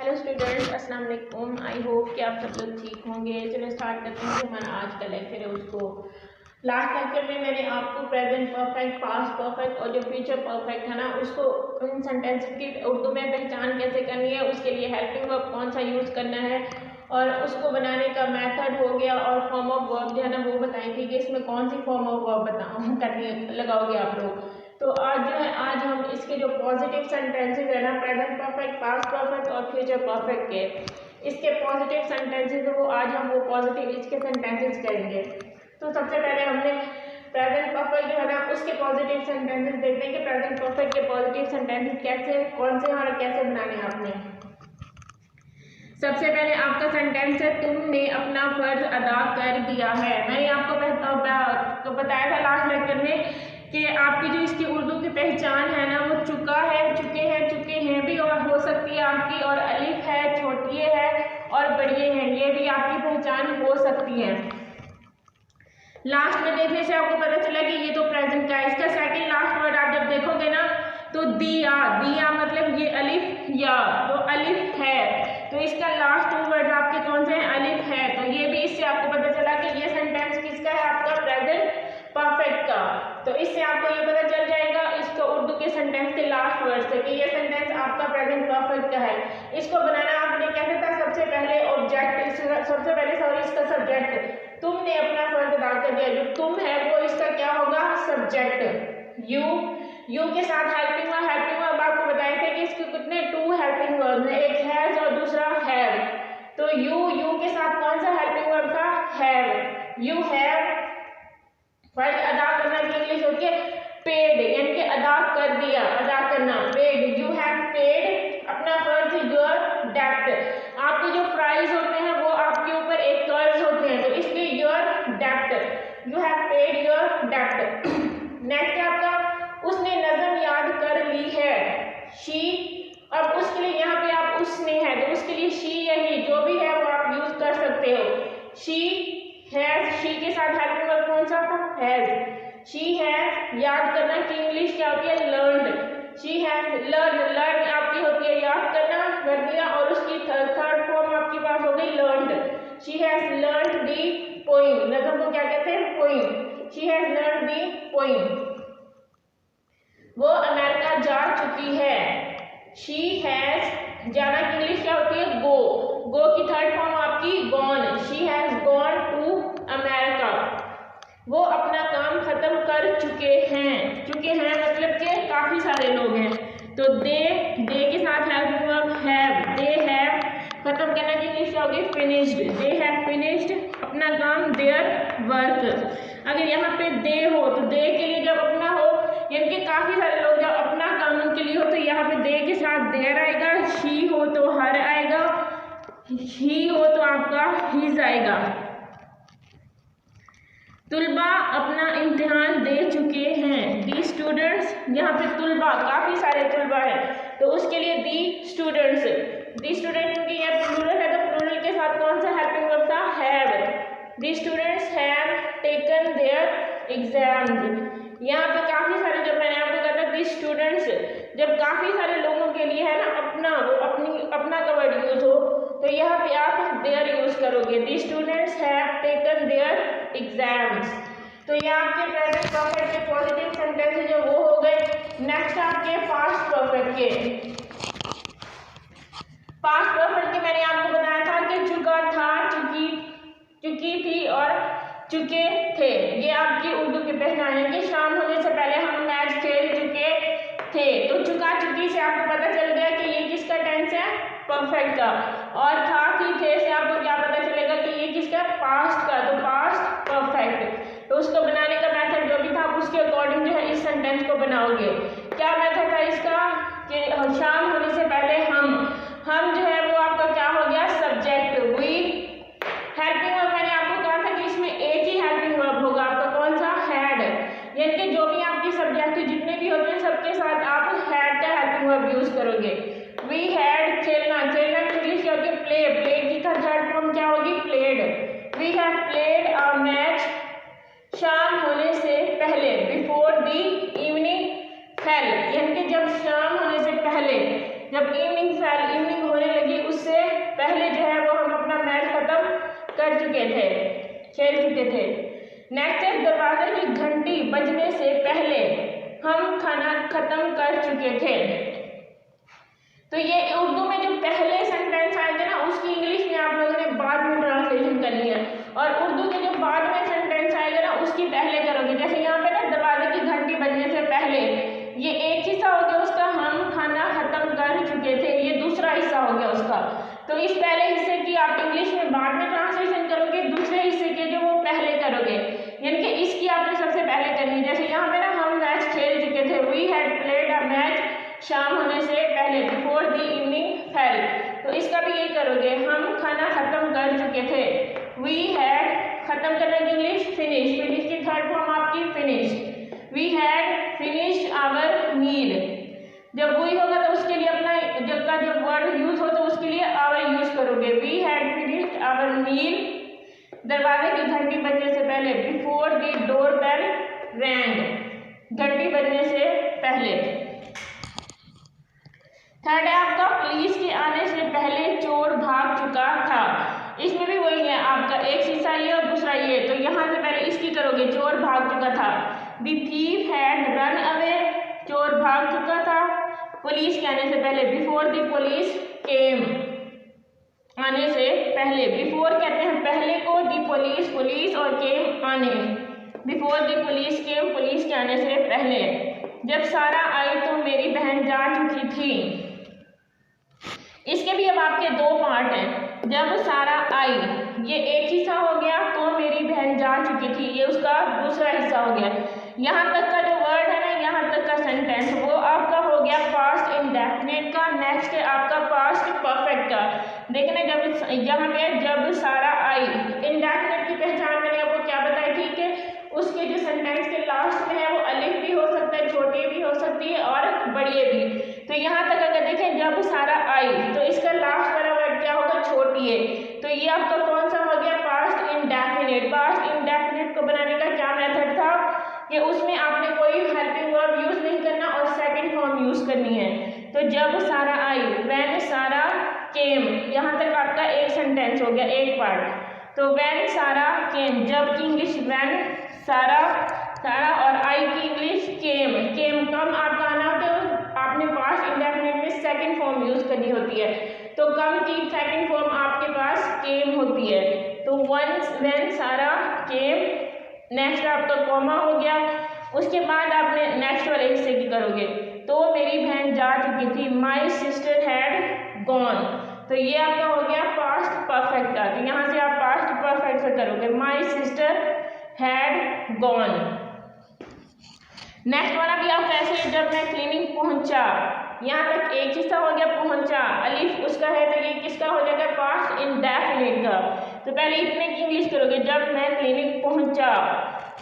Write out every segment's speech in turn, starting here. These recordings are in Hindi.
हेलो स्टूडेंट्स, अस्सलाम वालेकुम। आई होप कि आप सब लोग ठीक होंगे। चलो स्टार्ट करते हैं। हमारा आज का लेक्चर है उसको लास्ट लेक्चर में मैंने आपको प्रेजेंट परफेक्ट, पास्ट परफेक्ट और जो फ्यूचर परफेक्ट है ना उसको उन सेंटेंस की उर्दू में पहचान कैसे करनी है, उसके लिए हेल्पिंग वर्ब कौन सा यूज़ करना है और उसको बनाने का मेथड हो गया और फॉर्म ऑफ वर्ब जो है ना वो बताएंगे कि इसमें कौन सी फॉर्म ऑफ वर्ब करनी लगाओगे आप लोग। तो आज जो है आज हम इसके जो पॉजिटिव सेंटेंसेस है ना प्रेजेंट परफेक्ट, पास्ट परफेक्ट और फ्यूचर परफेक्ट के इसके पॉजिटिव सेंटेंसेस है वो आज हम वो पॉजिटिव इसके सेंटेंसेस करेंगे। तो सबसे पहले हमने प्रेजेंट परफेक्ट जो है ना उसके पॉजिटिव सेंटेंसेस देखते हैं कि प्रेजेंट परफेक्ट के पॉजिटिव सेंटेंसेस कैसे कौन से और कैसे बनाने हैं आपने। सबसे पहले आपका सेंटेंस है तुमने अपना फर्ज अदा कर दिया है। मैंने आपको बताया था लास्ट लेक्चर में कि आपकी जो इसकी उर्दू की पहचान है ना वो चुका है, चुके हैं भी और हो सकती है आपकी, और अलिफ है, छोटिए है और बड़िए हैं, ये भी आपकी पहचान हो सकती है। लास्ट में देखने से आपको पता चला कि ये तो प्रेजेंट का है। इसका सेकंड लास्ट वर्ड आप जब देखोगे ना तो दिया, दिया मतलब ये अलिफ या, तो अलिफ है, तो इसका लास्ट टू वर्ड आपके कौन से हैं, अलिफ है। तो ये भी इससे आपको पता चला कि ये सेंटेंस किसका है, आपका प्रेजेंट परफेक्ट का। तो इससे आपको ये पता चल जाएगा इसको उर्दू के सेंटेंस के लास्ट वर्ड से कि ये सेंटेंस आपका प्रेजेंट परफेक्ट का है। इसको बनाना आपने कैसे था, सबसे पहले ऑब्जेक्ट, सबसे पहले सॉरी इसका सब्जेक्ट, तुमने अपना फर्ज अदा कर दिया, जो तुम है वो इसका क्या होगा, सब्जेक्ट। यू के साथ हेल्पिंग वर्ब आपको बताए थे कि इसके कितने टू हेल्पिंग वर्ब है, एक हैज और दूसरा हैव। तो यू के साथ कौन सा हेल्पिंग वर्ब था, हैव। यू हैव फर्ज अदा करना की इंग्लिश होती है पेड, यानी कि अदा कर दिया, अदा करना, पेड। यू हैव पेड अपना फर्ज योर डेब्ट। आपके जो प्राइस होते हैं वो आपके ऊपर एक कर्ज होते हैं, तो इसलिए योर डेब्ट, यू हैव पेड योर डेब्ट। नेक्स्ट है आपका उसने नज़म याद कर ली है, शी। अब उसके लिए यहाँ पे आप उसने है तो उसके लिए शी या ही जो भी है वो आप यूज कर सकते हो। शी हैज, शी के साथ हेल्पिंग वर्ब कौन सा था, हैज। शी हैज याद करना की इंग्लिश क्या होती है, लर्नड। शी हैज लर्न आपकी होती है याद करना, कर दिया, और उसकी थर्ड फॉर्म आपके पास हो गई learned. She has learned the poem, नज़म को क्या कहते हैं, poem. She has learned the poem. वो अमेरिका जा चुकी है, शी हैज जाना की इंग्लिश क्या होती है, गो की थर्ड फॉर्म आपकी gone, she has gone to America. वो अपना काम खत्म कर चुके हैं मतलब कि काफी सारे लोग हैं, तो दे के साथ helping verb have, they have खत्म करना की इंग्लिश क्या होगी, फिनिश्ड। दे हैव फिनिश्ड अपना काम, देयर वर्क। अगर यहाँ पे दे हो तो दे के लिए जब अपना हो यानी कि काफी सारे लोग जब अपना काम उनके लिए हो तो यहाँ पे दे के साथ देयर आएगा, शी हो तो हर आएगा, ही हो तो आपका हिज आएगा। तुलबा अपना इम्तिहान दे चुके हैं, दी स्टूडेंट्स, यहाँ पे तुलबा काफी सारे तुलबा है तो उसके लिए दी स्टूडेंट्स क्योंकि ये प्लूरल है तो प्लूरल के साथ कौन सा हेल्पिंग वर्ब था, have. The students have taken their exams. यहाँ पे काफी सारे, जब मैंने आपको कहा था दी स्टूडेंट्स, जब काफी सारे लोगों के लिए है ना अपना, वो अपना का वर्ड यूज हो तो यहाँ पे आप देयर यूज करोगे, the students have taken their exams. तो ये आपके प्रेजेंट परफेक्ट के पॉजिटिव सेंटेंस जो वो हो गए। नेक्स्ट आपके पास्ट परफेक्ट के। पास्ट परफेक्ट के मैंने आपको बताया था कि चुका था, चुकी थी और चुके थे, ये आपकी उर्दू की पहचान है कि शाम होने से पहले हम मैच खेल चुके थे। तो चुका चुकी से आपको पता चल गया कि ये किसका टेंस है, परफेक्ट का, और था कि थे से आपको क्या पता चलेगा कि ये किसका, पास्ट का, तो पास्ट परफेक्ट। तो उसको बनाने का मेथड जो भी था आप उसके अकॉर्डिंग जो है इस सेंटेंस को बनाओगे। क्या मेथड था इसका कि शाम होने से पहले हम जो है वो आपका क्या हो गया, सब्जेक्ट। वी हेल्पिंग वर्ब मैंने आपको कहा था कि इसमें एक ही हेल्पिंग वर्ब होगा आपका कौन सा, हैड, यानी कि जो भी आपके सब्जेक्ट जितने भी होते हैं सबके साथ आप हैड का हेल्पिंग वर्ब यूज करोगे। वी हैड खेलना की इंग्लिश क्या होगी, प्ले की थर्ड फॉर्म क्या होगी, played. We have played a match शाम होने से पहले, बिफोर दी इवनिंग फेल, यानी कि जब शाम होने से पहले, जब इवनिंग होने लगी उस चुके थे, खेल चुके थे। नेक्स्ट है दरवाजे की घंटी बजने से पहले हम खाना खत्म कर चुके थे। तो ये उर्दू में जो पहले सेंटेंस आएंगे ना उसकी इंग्लिश में आप लोगों ने बाद में ट्रांसलेशन करनी है, और उर्दू के जो बाद में सेंटेंस आएगा ना उसकी पहले करोगे। जैसे यहाँ पे ना दरवाजे की घंटी बजने से पहले, ये एक हिस्सा हो गया उसका, हम खाना खत्म कर चुके थे, ये दूसरा हिस्सा हो गया उसका। तो इस पहले हिस्से की आप इंग्लिश में बाद में ट्रांसलेशन करोगे, दूसरे हिस्से के जो वो पहले करोगे, यानी कि इसकी आपने सबसे पहले करनी। जैसे यहाँ पे ना हम मैच खेल चुके थे, we had played a match, शाम होने से पहले, बिफोर द इवनिंग फेल। तो इसका भी यही करोगे, हम खाना खत्म कर चुके थे, वी हैड, खत्म करने की इंग्लिश फिनिश, फिनिश की थर्ड फॉर्म आपकी finish, we had finished our meal. जब वी होगा तो उसके लिए अपना जब का जब वर्ड यूज हो तो उसके लिए आवर यूज करोगे, we had finished our meal, दरवाजे की घंटी बजने से पहले, before the door bell rang, घंटी बजने से पहले। थर्ड है आपका पुलिस के आने से पहले चोर भाग चुका था। इसमें भी वही है आपका, एक हिस्सा ये और दूसरा ये, तो यहाँ से पहले इसकी करोगे, चोर भाग चुका था, the thief had run away, चोर भाग चुका था, पुलिस के आने से पहले, बिफोर द पुलिस केम, आने से पहले, बिफोर कहते हैं पहले को, द पुलिस पुलिस और केम आने, before the police came, police के आने से पहले। जब सारा आई तो मेरी बहन जा चुकी थी। इसके भी अब आपके दो पार्ट हैं। जब सारा आई, ये एक हिस्सा हो गया, तो मेरी बहन जा चुकी थी, ये उसका दूसरा हिस्सा हो गया। यहाँ तक का जो वर्ड है ना, यहाँ तक का सेंटेंस वो आपका हो गया पास्ट इंडेफिनिट का। नेक्स्ट है आपका पास्ट परफेक्ट का। देखने जब यहाँ पे जब सारा आई, इंडेफिनिट की पहचान मैंने आपको क्या बताई थी कि उसके जो सेंटेंस के लास्ट में है वो अलिफ भी हो सकता है, छोटी भी हो सकती है और बड़ी भी। तो यहाँ तक अगर देखें जब सारा आई, तो इसका लास्ट वाला वर्ड क्या होगा, छोटी है। तो ये आपका कौन सा हो गया, पास्ट इंडेफिनिट। पास्ट इंडेफिनिट को बनाने का क्या मेथड था कि उसमें आपने कोई हेल्पिंग वर्ब यूज नहीं करना और सेकंड फॉर्म यूज करनी है। तो जब सारा आई, व्हेन सारा केम, यहाँ तक आपका एक सेंटेंस हो गया, एक पार्ट। तो व्हेन सारा केम, जब की इंग्लिश व्हेन, सारा सारा और आई की इंग्लिश केम। केम कम आपका आना होता है, आपने पास्ट इंडेफिनिट में सेकंड फॉर्म यूज करनी होती है। तो कम की सेकंड फॉर्म आपके पास केम होती है। तो वंस व्हेन सारा केम, नेक्स्ट आपका कॉमा हो गया, उसके बाद आपने नेक्स्ट वाले हिस्से की करोगे, तो मेरी बहन जा चुकी थी, माई सिस्टर हैड गॉन। तो ये आपका हो गया पास्ट परफेक्ट का। तो यहाँ से आप पास्ट परफेक्ट से करोगे, my sister had gone. Next वाला भी आप कैसे, जब मैं क्लिनिक पहुंचा, यहाँ तक एक हिस्सा हो गया पहुंचा, अलिफ उसका है, तो ये किसका हो जाएगा, पास्ट इंडेफिनिट का। तो पहले इतने की इंग्लिश करोगे, जब मैं क्लिनिक पहुंचा,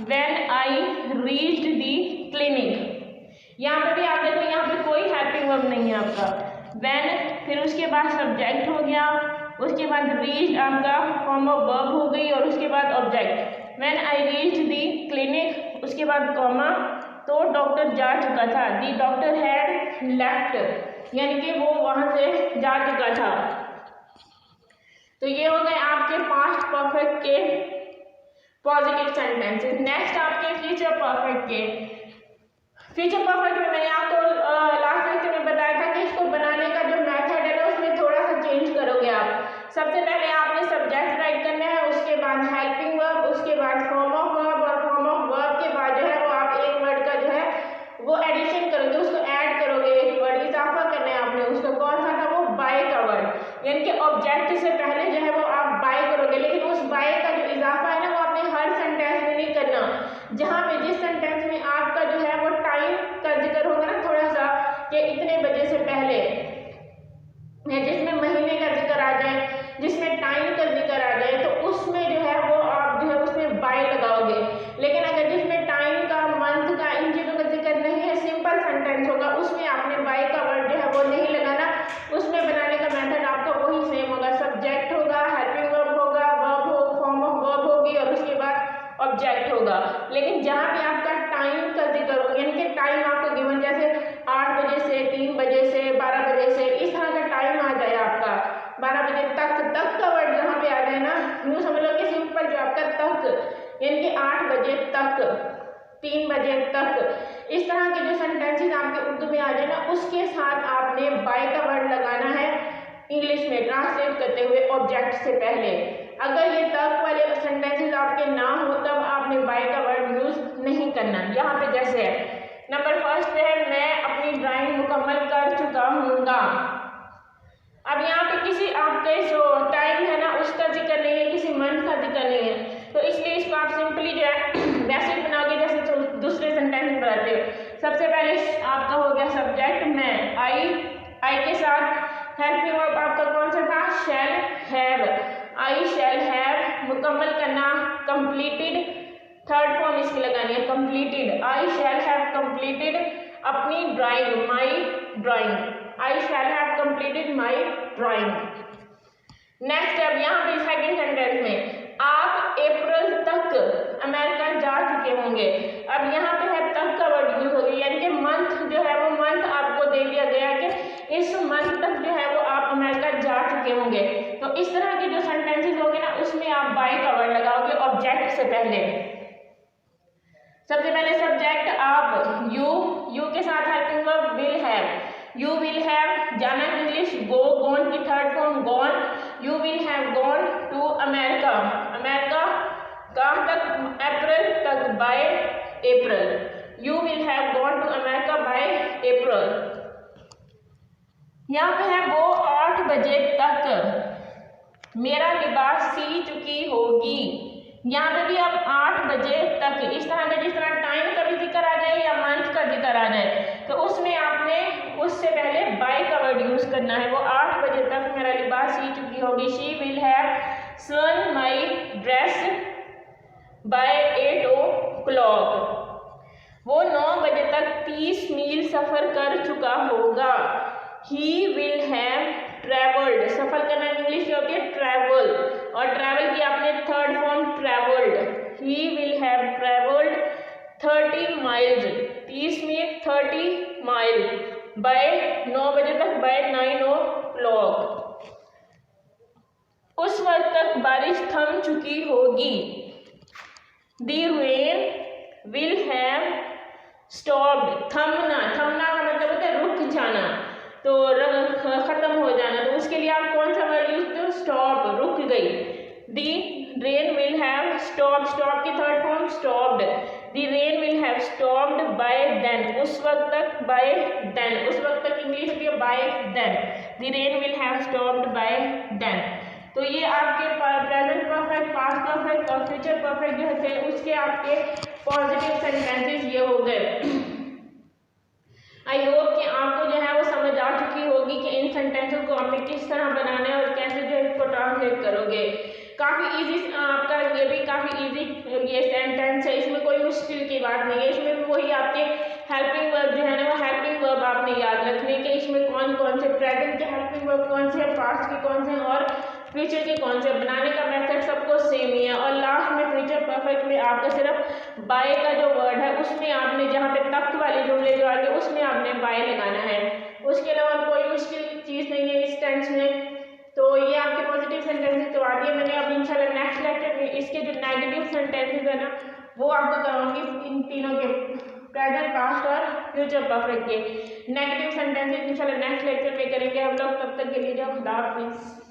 when I reached the clinic. यहाँ पे भी आप देखो, यहाँ पे कोई हेल्पिंग वर्ब नहीं है आपका, व्हेन, फिर उसके बाद सब्जेक्ट हो गया, उसके बाद रीच्ड आपका फॉर्म ऑफ वर्ब हो गई, और उसके बाद object, when I reached the clinic, उसके बाद कॉमा, तो डॉक्टर जा चुका था, दी डॉक्टर हैड लेफ्ट, यानी कि वो वहां से जा चुका था। तो ये हो गए आपके पास्ट परफेक्ट के पॉजिटिव सेंटेंसेस। नेक्स्ट आपके फ्यूचर परफेक्ट के। फ्यूचर परफेक्ट में मैंने आपको लास्ट लेक्चर में बताया था कि इसको बनाने का जो मेथड है ना उसमें थोड़ा सा चेंज करोगे आप। सबसे पहले आपने सब्जेक्ट राइट करना है, उसके बाद हेल्पिंग वर्ब, उसके बाद फॉर्म ऑफ वर्ब, और फॉर्म ऑफ वर्ब के बाद जो है वो आप एक वर्ड का जो है वो एडिशन करोगे, उसको ऐड करोगे, एक वर्ड इजाफा करना है आपने। उसको कौन सा था, वो बाय का वर्ड, यानी कि ऑब्जेक्ट से पहले जो है वो आप बाय करोगे, लेकिन उस बाय का जो इजाफा है ना वो आपने हर सेंटेंस में नहीं करना। जहाँ पे जिस सेंटेंस में आपका जो है वो टाइम का जिक्र होगा ना थोड़ा सा, कि इतने बजे से पहले, जिसमें महीने का जिक्र आ जाए, जिसमें टाइम का जिक्र आ जाए, तो उसमें जो है वो आप जो है उसमें बाय लगाओगे। लेकिन अगर जिसमें टाइम का, मंथ का, इन चीज़ों का जिक्र नहीं है, सिंपल सेंटेंस होगा, उसमें आपने बाय का वर्ड जो है वो नहीं लगाना। उसमें बनाने का मेथड आपका वही सेम होगा, सब्जेक्ट होगा, हेल्पिंग वर्ब होगा, वर्ब हो, फॉर्म ऑफ वर्ब होगी, और उसके बाद ऑब्जेक्ट होगा। लेकिन जहाँ भी आपका टाइम का 12 बजे तक का वर्ड जहाँ पे आ जाए ना, यूँ समझ लो कि सिंपल जो आपका तक यानी कि 8 बजे तक, 3 बजे तक, इस तरह के जो सेंटेंसेस आपके उर्दू में आ जाए ना, उसके साथ आपने बाय का वर्ड लगाना है इंग्लिश में ट्रांसलेट करते हुए ऑब्जेक्ट से पहले। अगर ये तक वाले सेंटेंसेस आपके ना हो तब आपने बाय का वर्ड यूज नहीं करना। यहाँ पे जैसे है नंबर फर्स्ट पे है मैं अपनी ड्राइंग मुकम्मल कर चुका हूँगा। अब यहाँ पे किसी आपके जो टाइम है ना उसका जिक्र नहीं है, किसी मंथ का जिक्र नहीं है, तो इसलिए इसको आप सिंपली जो है वैसे बनाओगे जैसे दूसरे सेंटेंस में बनाते हो। सबसे पहले आपका हो गया सब्जेक्ट मैं, आई के साथ हेल्पिंग वर्ब आपका कौन सा था, shall have, I shall have, मुकम्मल करना कंप्लीटेड, थर्ड फॉर्म इसकी लगानी है completed, I shall have completed अपनी drawing, my drawing, I shall have completed my drawing. Next अब यहाँ पे सेकंड सेंटेंस में आप अप्रैल तक अमेरिका जा चुके होंगे। अब यहाँ पे है तक का वर्ड यूज हो गया, यानी कि मंथ जो है वो मंथ आपको दे दिया गया कि इस मंथ तक जो है वो आप अमेरिका जा चुके होंगे। तो इस तरह के जो सेंटेंसेस होंगे ना उसमें आप बाय का वर्ड लगाओगे ऑब्जेक्ट से पहले। सबसे पहले सब्जेक्ट आप, यू के साथ helping verb will have, you will have जाना इंग्लिश, गो, गॉन की third form gone, you will have gone to America, America कहाँ तक, अप्रैल तक, by April, you will have gone to America by April. यहाँ पे है वो 8 बजे तक मेरा लिबास सी चुकी होगी। यहाँ पे भी आप 8 बजे तक, इस तरह का जिस तरह टाइम का भी जिक्र आ जाए या मंथ का जिक्र आ जाए तो उसमें आपने उससे पहले बाय का वर्ड यूज करना है। वो 8 बजे तक मेरा लिबास सी चुकी होगी, she will have sewn my dress by 8 o'clock, वो 9 बजे तक 30 मील सफ़र कर चुका होगा, ही विल हैव ट्रेवल्ड, सफ़र करना इंग्लिश में होती है ट्रैवल, और ट्रैवल की आपने third form travelled, he will have travelled 30 miles, 30 मील 30 माइल बाय 9 बजे तक, बाय 9 o'clock, उस वक्त तक बारिश थम चुकी होगी, the rain will have stopped, थमना का मतलब होता है रुक जाना, तो खत्म हो जाना, तो उसके लिए आप कौन सा वर्ड यूज करते हो, स्टॉप, रुक गई। The rain will have stopped, stop की third form stopped, the rain will have stopped by then, उस वक्त तक, by then, उस वक्त तक इंग्लिश होती है by then, the rain will have stopped by then। तो ये आपके प्रेजेंट परफेक्ट, पास्ट परफेक्ट और फ्यूचर परफेक्ट जो थे उसके आपके पॉजिटिव सेंटेंसेस ये हो गए। आई होप कि आपको जो है वो समझ आ चुकी होगी कि इन सेंटेंसेस को आपने किस तरह बनाना है और कैसे जो इसको ट्रांसलेट करोगे। काफ़ी इजी आपका ये भी काफ़ी इजी ये सेंटेंस है, इसमें कोई मुश्किल की बात नहीं है। इसमें भी वही आपके हेल्पिंग वर्ब जो है ना वो हेल्पिंग वर्ब आपने याद रखने के, इसमें कौन कौन से प्रेजेंट के हेल्पिंग वर्ब कौन से, पास्ट के कौन से और फ्यूचर के कौन से, बनाने का मेथड सबको सेम ही है। और लास्ट में फ्यूचर परफेक्ट में आपका सिर्फ बाय का जो वर्ड है उसमें आपने जहाँ पे तक वाले जुमले जो आगे उसमें आपने बाय लगाना है, उसके अलावा कोई मुश्किल चीज़ नहीं है इस टेंस में। तो ये आपके पॉजिटिव सेंटेंसेस तो आ दिए मैंने। अब इंशाल्लाह नेक्स्ट लेक्चर में इसके जो नेगेटिव सेंटेंसेस है ना वो आपको कराऊंगी, इन तीनों के प्रेजेंट, पास्ट और फ्यूचर परफेक्ट के नेगेटिव सेंटेंसेस इंशाल्लाह नेक्स्ट लेक्चर में करेंगे हम लोग। तब तक के लिए जो खुदा हाफिज़।